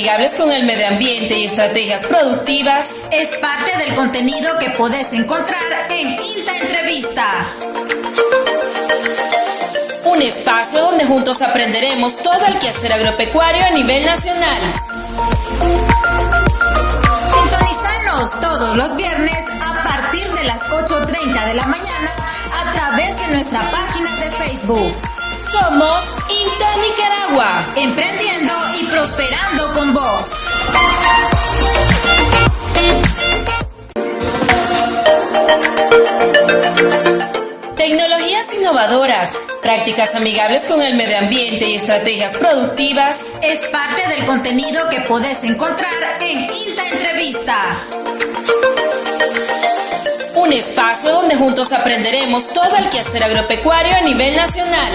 amigables con el medio ambiente y estrategias productivas es parte del contenido que podés encontrar en INTA Entrevista. Un espacio donde juntos aprenderemos todo el quehacer agropecuario a nivel nacional. Sintonizanos todos los viernes a partir de las 8:30 de la mañana a través de nuestra página de Facebook. Somos INTA Nicaragua, emprendiendo y prosperando con vos. Tecnologías innovadoras, prácticas amigables con el medio ambiente y estrategias productivas es parte del contenido que podés encontrar en INTA Entrevista. Un espacio donde juntos aprenderemos todo el quehacer agropecuario a nivel nacional.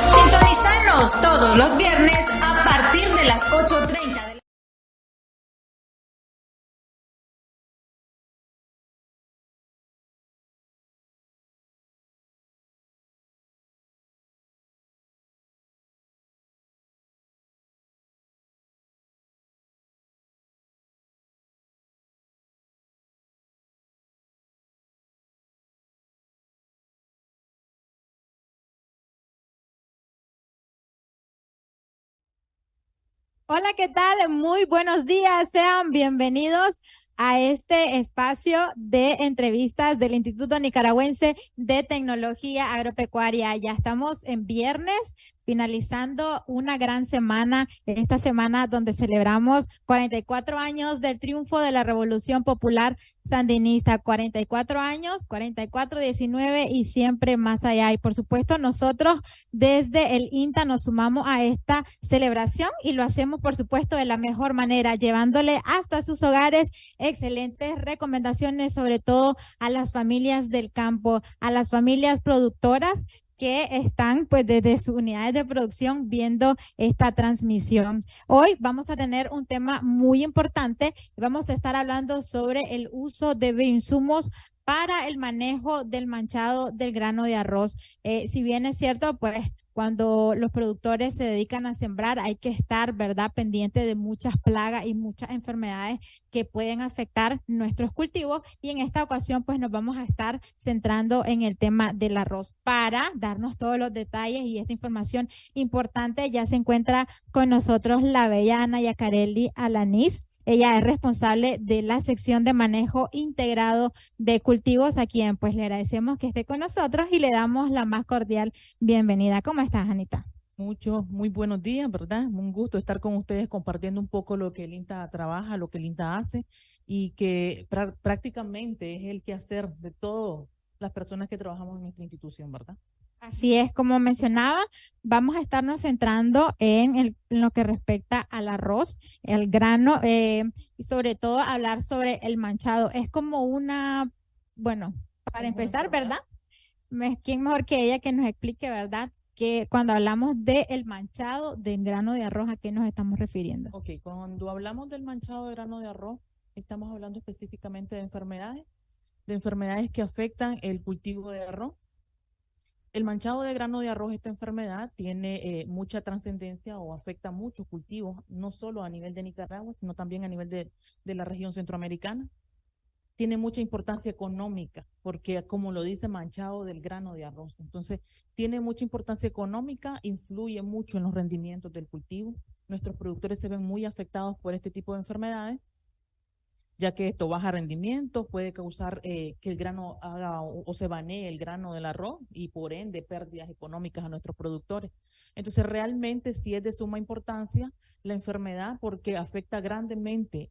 Sintonizanos todos los viernes a partir de las 8:30 de la Hola, ¿qué tal? Muy buenos días. Sean bienvenidos a este espacio de entrevistas del Instituto Nicaragüense de Tecnología Agropecuaria. Ya estamos en viernes, finalizando una gran semana, esta semana donde celebramos 44 años del triunfo de la Revolución Popular Sandinista, 44 años, 44, 19 y siempre más allá. Y por supuesto nosotros desde el INTA nos sumamos a esta celebración y lo hacemos por supuesto de la mejor manera, llevándole hasta sus hogares excelentes recomendaciones, sobre todo a las familias del campo, a las familias productoras que están pues desde sus unidades de producción viendo esta transmisión. Hoy vamos a tener un tema muy importante. Vamos a estar hablando sobre el uso de bioinsumos para el manejo del manchado del grano de arroz. Si bien es cierto, pues cuando los productores se dedican a sembrar hay que estar, ¿verdad?, pendiente de muchas plagas y muchas enfermedades que pueden afectar nuestros cultivos, y en esta ocasión pues nos vamos a estar centrando en el tema del arroz. Para darnos todos los detalles y esta información importante ya se encuentra con nosotros la bella Ana Yacarelli Alanís. Ella es responsable de la sección de manejo integrado de cultivos, a quien pues le agradecemos que esté con nosotros y le damos la más cordial bienvenida. ¿Cómo estás, Anita? Muy buenos días, ¿verdad? Un gusto estar con ustedes compartiendo un poco lo que el INTA trabaja, lo que el INTA hace y que prácticamente es el quehacer de todas las personas que trabajamos en esta institución, ¿verdad? Así es, como mencionaba, vamos a estarnos centrando en lo que respecta al arroz, el grano, y sobre todo hablar sobre el manchado. Es como bueno, para empezar, ¿verdad? ¿Quién mejor que ella que nos explique, ¿verdad?, que cuando hablamos del manchado del grano de arroz, ¿a qué nos estamos refiriendo? Ok, cuando hablamos del manchado de grano de arroz, estamos hablando específicamente de enfermedades que afectan el cultivo de arroz. El manchado de grano de arroz, esta enfermedad, tiene mucha trascendencia o afecta a muchos cultivos, no solo a nivel de Nicaragua, sino también a nivel de la región centroamericana. Tiene mucha importancia económica, porque como lo dice, manchado del grano de arroz. Entonces, tiene mucha importancia económica, influye mucho en los rendimientos del cultivo. Nuestros productores se ven muy afectados por este tipo de enfermedades, ya que esto baja rendimiento, puede causar que el grano haga o se banee el grano del arroz y por ende pérdidas económicas a nuestros productores. Entonces realmente sí es de suma importancia la enfermedad porque afecta grandemente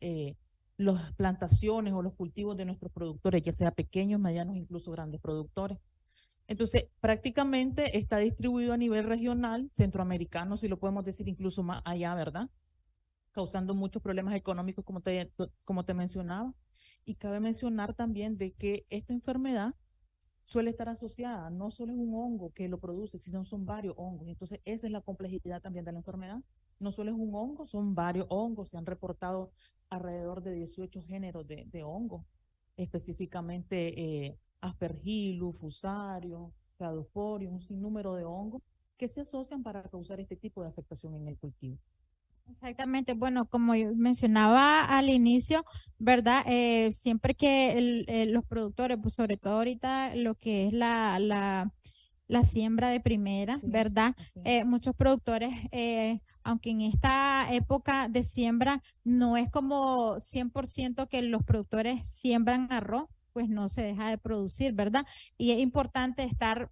las plantaciones o los cultivos de nuestros productores, ya sea pequeños, medianos, incluso grandes productores. Entonces, prácticamente está distribuido a nivel regional, centroamericano, si lo podemos decir, incluso más allá, ¿verdad?, causando muchos problemas económicos, como te mencionaba. Y cabe mencionar también de que esta enfermedad suele estar asociada, no solo es un hongo que lo produce, sino son varios hongos. Entonces, esa es la complejidad también de la enfermedad. No solo es un hongo, son varios hongos. Se han reportado alrededor de 18 géneros de hongos, específicamente Aspergillus, Fusarium, Cladosporium, un sinnúmero de hongos que se asocian para causar este tipo de afectación en el cultivo. Exactamente. Bueno, como yo mencionaba al inicio, ¿verdad? Siempre que los productores, pues sobre todo ahorita lo que es la siembra de primera, Sí, ¿verdad? así es. Muchos productores, aunque en esta época de siembra no es como 100% que los productores siembran arroz, pues no se deja de producir, ¿verdad? Y es importante estar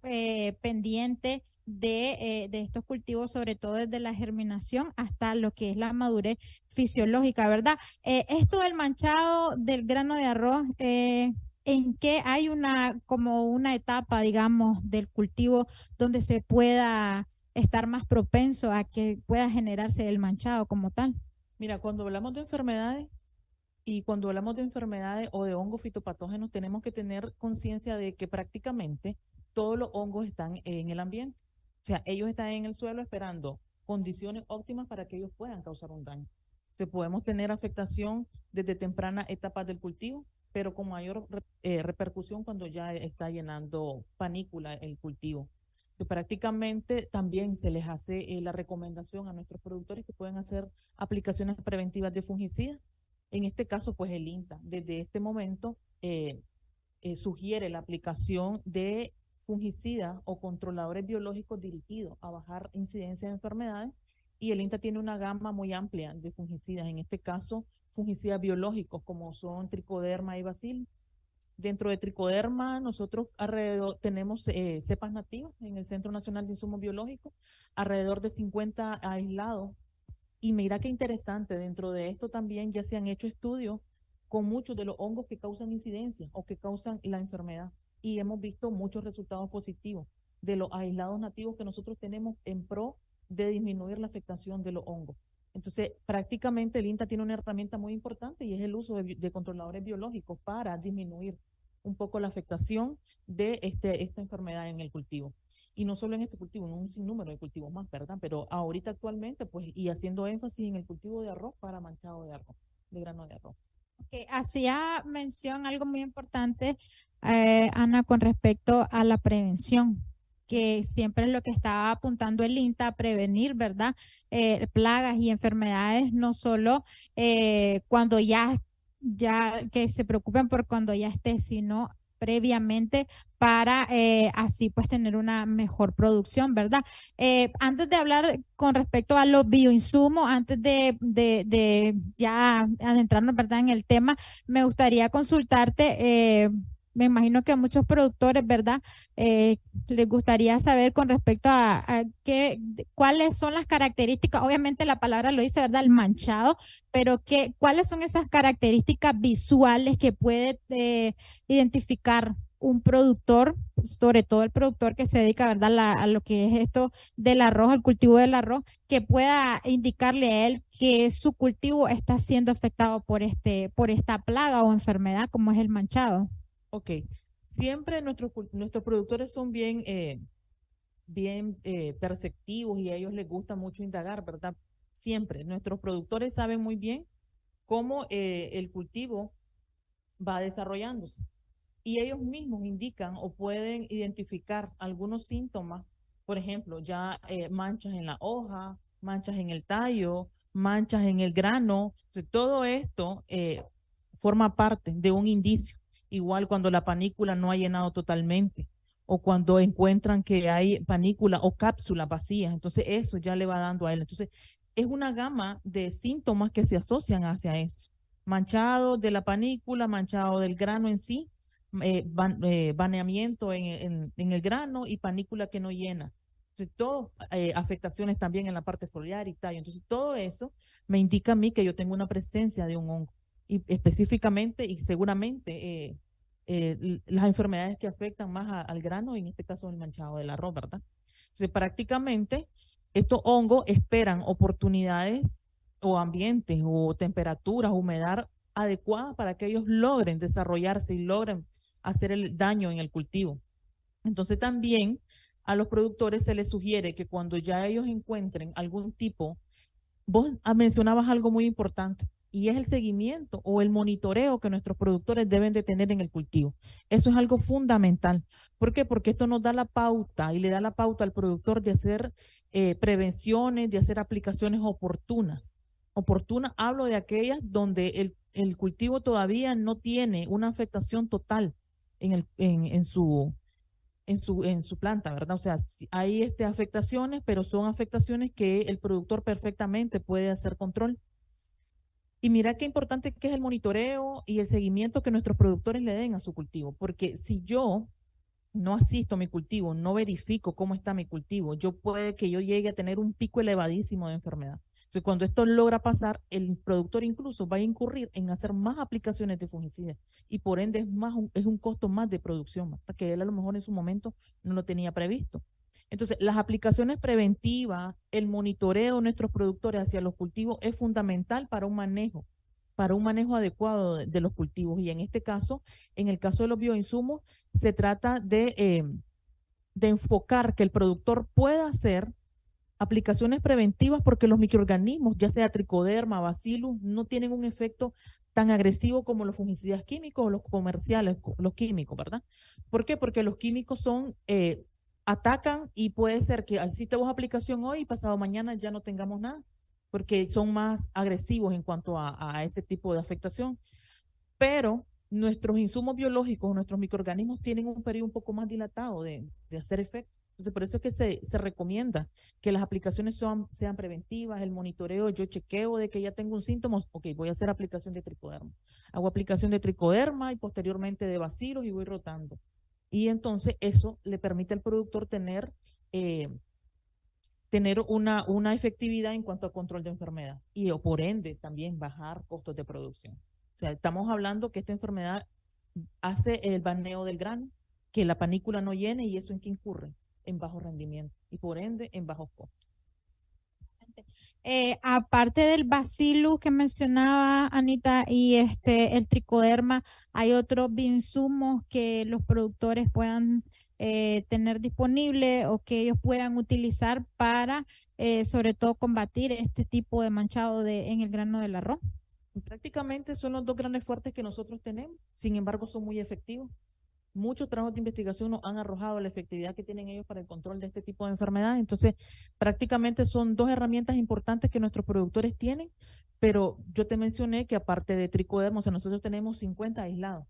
pendiente de estos cultivos, sobre todo desde la germinación hasta lo que es la madurez fisiológica, ¿verdad? Esto del manchado del grano de arroz, en que hay como una etapa, digamos, del cultivo donde se pueda estar más propenso a que pueda generarse el manchado como tal. Mira, cuando hablamos de enfermedades y cuando hablamos de enfermedades o de hongos fitopatógenos, tenemos que tener conciencia de que prácticamente todos los hongos están en el ambiente. O sea, ellos están en el suelo esperando condiciones óptimas para que ellos puedan causar un daño. O sea, podemos tener afectación desde tempranas etapas del cultivo, pero con mayor repercusión cuando ya está llenando panícula el cultivo. O sea, prácticamente también se les hace la recomendación a nuestros productores que pueden hacer aplicaciones preventivas de fungicidas. En este caso, pues el INTA, desde este momento, sugiere la aplicación de fungicidas o controladores biológicos dirigidos a bajar incidencia de enfermedades, y el INTA tiene una gama muy amplia de fungicidas, en este caso fungicidas biológicos como son tricoderma y bacil. Dentro de tricoderma, nosotros alrededor tenemos cepas nativas en el Centro Nacional de Insumos Biológicos, alrededor de 50 aislados. Y mira qué interesante, dentro de esto también ya se han hecho estudios con muchos de los hongos que causan incidencia o que causan la enfermedad. Y hemos visto muchos resultados positivos de los aislados nativos que nosotros tenemos en pro de disminuir la afectación de los hongos. Entonces, prácticamente el INTA tiene una herramienta muy importante y es el uso de controladores biológicos para disminuir un poco la afectación de esta enfermedad en el cultivo. Y no solo en este cultivo, en un sinnúmero de cultivos más, ¿verdad? Pero ahorita actualmente, pues, y haciendo énfasis en el cultivo de arroz para manchado de arroz, de grano de arroz. Que hacía mención algo muy importante, Ana, con respecto a la prevención, que siempre es lo que estaba apuntando el INTA, a prevenir, ¿verdad? Plagas y enfermedades, no solo cuando ya que se preocupen por cuando ya esté, sino previamente para así pues tener una mejor producción, ¿verdad? Antes de hablar con respecto a los bioinsumos, antes de ya adentrarnos, ¿verdad?, en el tema, me gustaría consultarte, me imagino que a muchos productores, ¿verdad?, les gustaría saber con respecto a cuáles son las características, obviamente la palabra lo dice, ¿verdad?, el manchado, pero cuáles son esas características visuales que puede identificar un productor, sobre todo el productor que se dedica, ¿verdad?, a lo que es esto del arroz, al cultivo del arroz, que pueda indicarle a él que su cultivo está siendo afectado por esta plaga o enfermedad como es el manchado. Ok, siempre nuestros productores son bien perceptivos y a ellos les gusta mucho indagar, ¿verdad? Siempre, nuestros productores saben muy bien cómo el cultivo va desarrollándose. Y ellos mismos indican o pueden identificar algunos síntomas, por ejemplo, ya manchas en la hoja, manchas en el tallo, manchas en el grano. Entonces, todo esto forma parte de un indicio. Igual cuando la panícula no ha llenado totalmente o cuando encuentran que hay panícula o cápsulas vacías. Entonces, eso ya le va dando a él. Entonces, es una gama de síntomas que se asocian hacia eso. Manchado de la panícula, manchado del grano en sí, baneamiento en el grano y panícula que no llena. Entonces, todo, afectaciones también en la parte foliar y tallo. Entonces, todo eso me indica a mí que yo tengo una presencia de un hongo. Y específicamente y seguramente las enfermedades que afectan más al grano, en este caso el manchado del arroz, ¿verdad? Entonces, prácticamente estos hongos esperan oportunidades o ambientes o temperaturas, humedad adecuada para que ellos logren desarrollarse y logren hacer el daño en el cultivo. Entonces también a los productores se les sugiere que cuando ya ellos encuentren algún tipo, vos mencionabas algo muy importante, y es el seguimiento o el monitoreo que nuestros productores deben de tener en el cultivo. Eso es algo fundamental. ¿Por qué? Porque esto nos da la pauta y le da la pauta al productor de hacer prevenciones, de hacer aplicaciones oportunas Oportuna, hablo de aquellas donde el cultivo todavía no tiene una afectación total en su planta, ¿verdad? O sea, hay afectaciones, pero son afectaciones que el productor perfectamente puede hacer control. Y mira qué importante que es el monitoreo y el seguimiento que nuestros productores le den a su cultivo, porque si yo no asisto a mi cultivo, no verifico cómo está mi cultivo, puede que yo llegue a tener un pico elevadísimo de enfermedad. Entonces, cuando esto logra pasar, el productor incluso va a incurrir en hacer más aplicaciones de fungicidas y por ende es un costo más de producción, ¿verdad? Que él a lo mejor en su momento no lo tenía previsto. Entonces, las aplicaciones preventivas, el monitoreo de nuestros productores hacia los cultivos es fundamental para un manejo adecuado de los cultivos. Y en este caso, en el caso de los bioinsumos, se trata de enfocar que el productor pueda hacer aplicaciones preventivas porque los microorganismos, ya sea tricoderma, bacillus, no tienen un efecto tan agresivo como los fungicidas químicos o los comerciales, los químicos, ¿verdad? ¿Por qué? Porque los químicos atacan y puede ser que hiciste aplicación hoy y pasado mañana ya no tengamos nada, porque son más agresivos en cuanto a ese tipo de afectación. Pero nuestros insumos biológicos, nuestros microorganismos tienen un periodo un poco más dilatado de hacer efecto. Entonces, por eso es que se recomienda que las aplicaciones sean preventivas, el monitoreo, yo chequeo de que ya tengo un síntoma, ok, voy a hacer aplicación de tricoderma. Hago aplicación de tricoderma y posteriormente de bacilos y voy rotando. Y entonces eso le permite al productor tener una efectividad en cuanto a control de enfermedad y por ende también bajar costos de producción. O sea, estamos hablando que esta enfermedad hace el baneo del grano, que la panícula no llene y eso en qué incurre, en bajo rendimiento y por ende en bajos costos. Aparte del bacillus que mencionaba Anita y el tricoderma, ¿hay otros bioinsumos que los productores puedan tener disponible o que ellos puedan utilizar para sobre todo combatir este tipo de manchado en el grano del arroz? Prácticamente son los dos grandes fuertes que nosotros tenemos, sin embargo son muy efectivos. Muchos trabajos de investigación nos han arrojado la efectividad que tienen ellos para el control de este tipo de enfermedades. Entonces, prácticamente son dos herramientas importantes que nuestros productores tienen, pero yo te mencioné que aparte de tricoderma, o sea, nosotros tenemos 50 aislados.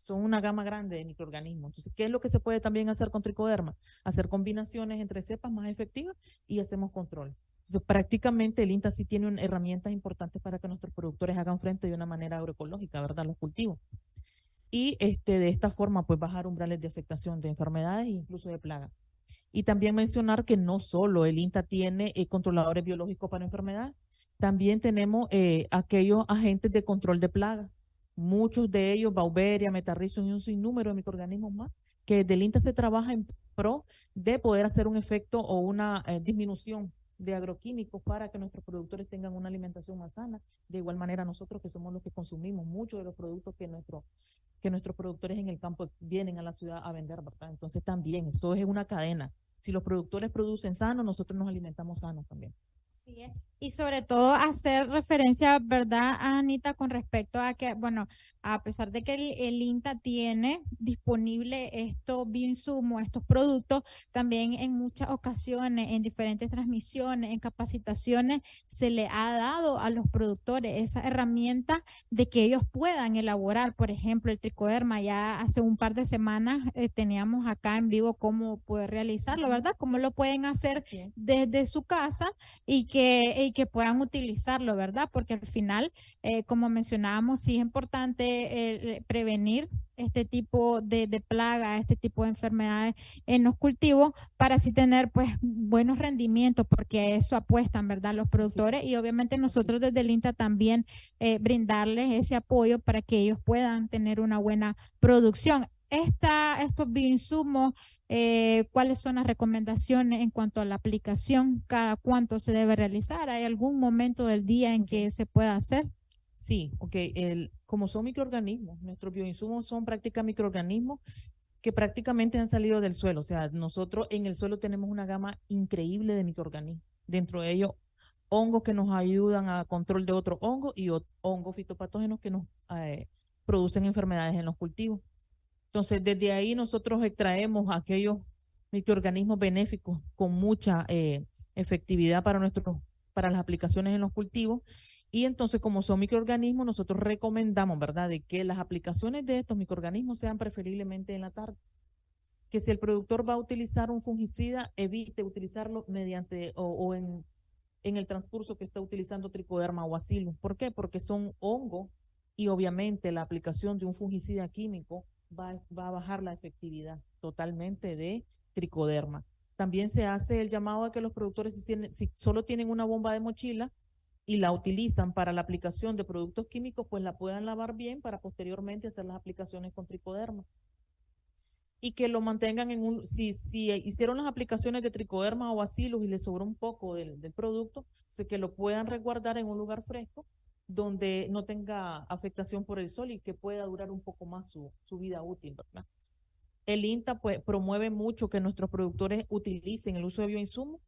Son una gama grande de microorganismos. Entonces, ¿qué es lo que se puede también hacer con tricoderma? Hacer combinaciones entre cepas más efectivas y hacemos control. Entonces, prácticamente el INTA sí tiene herramientas importantes para que nuestros productores hagan frente de una manera agroecológica, ¿verdad? Los cultivos. Y de esta forma, pues bajar umbrales de afectación de enfermedades e incluso de plagas. Y también mencionar que no solo el INTA tiene controladores biológicos para enfermedades, también tenemos aquellos agentes de control de plagas. Muchos de ellos, Beauveria, Metarrhizum y un sinnúmero de microorganismos más, que desde el INTA se trabaja en pro de poder hacer un efecto o una disminución de agroquímicos para que nuestros productores tengan una alimentación más sana. De igual manera nosotros que somos los que consumimos muchos de los productos que nuestros productores en el campo vienen a la ciudad a vender, ¿verdad? Entonces también, esto es una cadena. Si los productores producen sano, nosotros nos alimentamos sanos también. Así es. Y sobre todo hacer referencia, ¿verdad, Anita, con respecto a que, bueno, a pesar de que el INTA tiene disponible estos bioinsumos, estos productos, también en muchas ocasiones, en diferentes transmisiones, en capacitaciones, se le ha dado a los productores esa herramienta de que ellos puedan elaborar, por ejemplo, el tricoderma. Ya hace un par de semanas teníamos acá en vivo cómo poder realizarlo, ¿verdad? Cómo lo pueden hacer desde su casa y que puedan utilizarlo, ¿verdad? Porque al final, como mencionábamos, sí es importante prevenir este tipo de plagas, este tipo de enfermedades en los cultivos para así tener pues buenos rendimientos, porque a eso apuestan, ¿verdad? Los productores y obviamente nosotros desde el INTA también brindarles ese apoyo para que ellos puedan tener una buena producción. Estos bioinsumos, ¿cuáles son las recomendaciones en cuanto a la aplicación? ¿Cada cuánto se debe realizar? ¿Hay algún momento del día en que se pueda hacer? Sí, ok. Como son microorganismos, nuestros bioinsumos son prácticamente microorganismos que prácticamente han salido del suelo. O sea, nosotros en el suelo tenemos una gama increíble de microorganismos. Dentro de ellos, hongos que nos ayudan a control de otros hongos y hongos fitopatógenos que nos producen enfermedades en los cultivos. Entonces, desde ahí nosotros extraemos aquellos microorganismos benéficos con mucha efectividad para para las aplicaciones en los cultivos. Y entonces, como son microorganismos, nosotros recomendamos, ¿verdad?, de que las aplicaciones de estos microorganismos sean preferiblemente en la tarde. Que si el productor va a utilizar un fungicida, evite utilizarlo mediante o en el transcurso que está utilizando Tricoderma o Bacillus. ¿Por qué? Porque son hongos y obviamente la aplicación de un fungicida químico va a bajar la efectividad totalmente de Tricoderma. También se hace el llamado a que los productores, si solo tienen una bomba de mochila y la utilizan para la aplicación de productos químicos, pues la puedan lavar bien para posteriormente hacer las aplicaciones con Tricoderma. Y que lo mantengan si hicieron las aplicaciones de Tricoderma o Bacillus y les sobró un poco del producto, que lo puedan resguardar en un lugar fresco donde no tenga afectación por el sol y que pueda durar un poco más su vida útil, ¿verdad? El INTA pues promueve mucho que nuestros productores utilicen el uso de bioinsumos,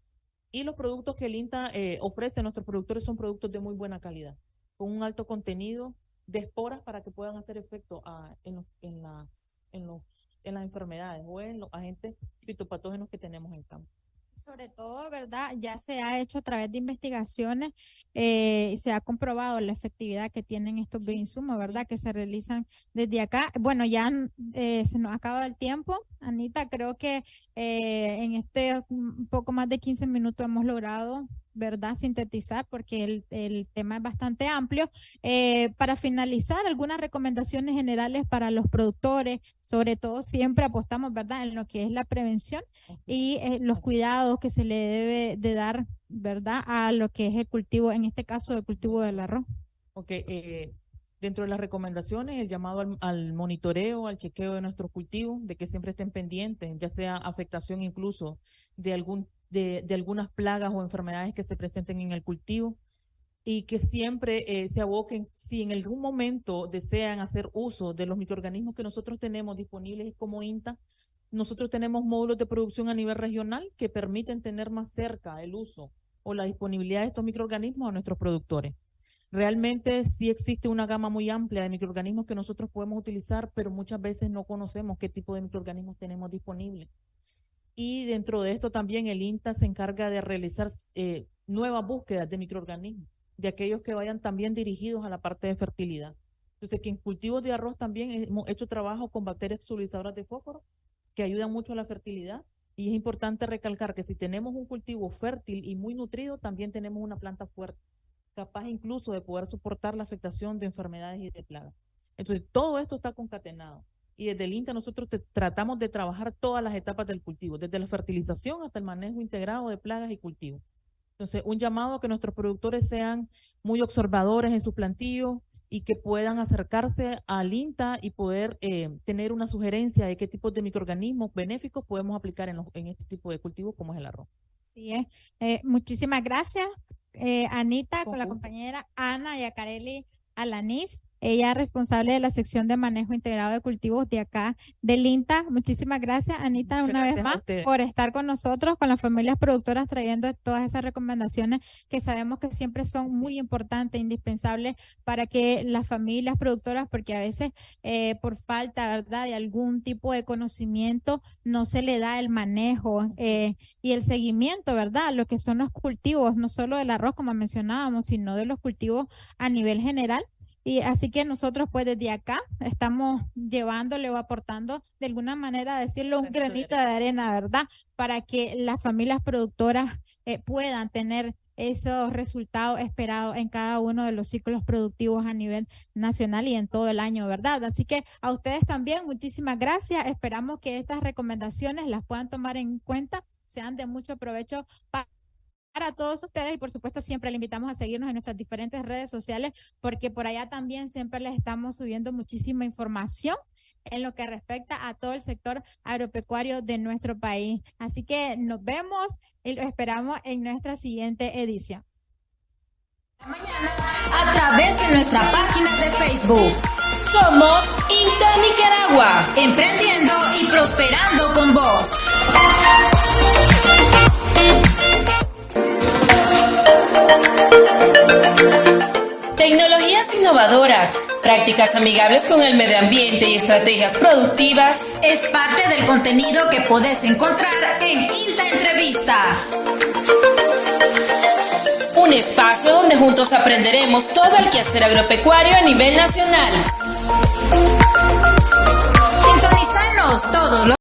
y los productos que el INTA ofrece a nuestros productores son productos de muy buena calidad, con un alto contenido de esporas para que puedan hacer efecto en las enfermedades o en los agentes fitopatógenos que tenemos en campo. Sobre todo, ¿verdad? Ya se ha hecho a través de investigaciones, se ha comprobado la efectividad que tienen estos bioinsumos, ¿verdad? Que se realizan desde acá. Bueno, ya se nos acaba el tiempo. Anita, creo que en un poco más de 15 minutos hemos logrado, ¿verdad?, sintetizar, porque el tema es bastante amplio. Para finalizar, algunas recomendaciones generales para los productores, sobre todo siempre apostamos, ¿verdad?, en lo que es la prevención y los cuidados que se le debe de dar, ¿verdad?, a lo que es el cultivo, en este caso el cultivo del arroz. Ok, dentro de las recomendaciones, el llamado al monitoreo, al chequeo de nuestros cultivos, de que siempre estén pendientes, ya sea afectación incluso de algunas plagas o enfermedades que se presenten en el cultivo, y que siempre se aboquen, si en algún momento desean hacer uso de los microorganismos que nosotros tenemos disponibles como INTA. Nosotros tenemos módulos de producción a nivel regional que permiten tener más cerca el uso o la disponibilidad de estos microorganismos a nuestros productores. Realmente sí existe una gama muy amplia de microorganismos que nosotros podemos utilizar, pero muchas veces no conocemos qué tipo de microorganismos tenemos disponibles. Y dentro de esto también el INTA se encarga de realizar nuevas búsquedas de microorganismos, de aquellos que vayan también dirigidos a la parte de fertilidad. Entonces, que en cultivos de arroz también hemos hecho trabajo con bacterias solubilizadoras de fósforo que ayudan mucho a la fertilidad. Y es importante recalcar que si tenemos un cultivo fértil y muy nutrido, también tenemos una planta fuerte, capaz incluso de poder soportar la afectación de enfermedades y de plagas. Entonces, todo esto está concatenado. Y desde el INTA nosotros tratamos de trabajar todas las etapas del cultivo, desde la fertilización hasta el manejo integrado de plagas y cultivos. Entonces, un llamado a que nuestros productores sean muy observadores en sus plantillos y que puedan acercarse al INTA y poder tener una sugerencia de qué tipos de microorganismos benéficos podemos aplicar en este tipo de cultivos como es el arroz. Así es. Muchísimas gracias, Anita, con la compañera Ana Yacarelli Alanís. Ella es responsable de la sección de manejo integrado de cultivos de acá del INTA. Muchísimas gracias, Anita, una vez más por estar con nosotros, con las familias productoras, trayendo todas esas recomendaciones que sabemos que siempre son muy importantes, indispensables para que las familias productoras, porque a veces por falta, ¿verdad?, de algún tipo de conocimiento no se le da el manejo y el seguimiento, ¿verdad?, lo que son los cultivos, no solo del arroz como mencionábamos, sino de los cultivos a nivel general. Y así que nosotros pues desde acá estamos llevándole o aportando de alguna manera, decirlo, un granito de arena, ¿verdad?, para que las familias productoras puedan tener esos resultados esperados en cada uno de los ciclos productivos a nivel nacional y en todo el año, ¿verdad? Así que a ustedes también muchísimas gracias. Esperamos que estas recomendaciones las puedan tomar en cuenta, sean de mucho provecho para todos ustedes, y por supuesto siempre les invitamos a seguirnos en nuestras diferentes redes sociales, porque por allá también siempre les estamos subiendo muchísima información en lo que respecta a todo el sector agropecuario de nuestro país. Así que nos vemos y los esperamos en nuestra siguiente edición. Mañana a través de nuestra página de Facebook. Somos INTA Nicaragua, emprendiendo y prosperando con vos. Tecnologías innovadoras, prácticas amigables con el medio ambiente y estrategias productivas es parte del contenido que podés encontrar en INTA Entrevista. un espacio donde juntos aprenderemos todo el quehacer agropecuario a nivel nacional. Sintonizanos todos los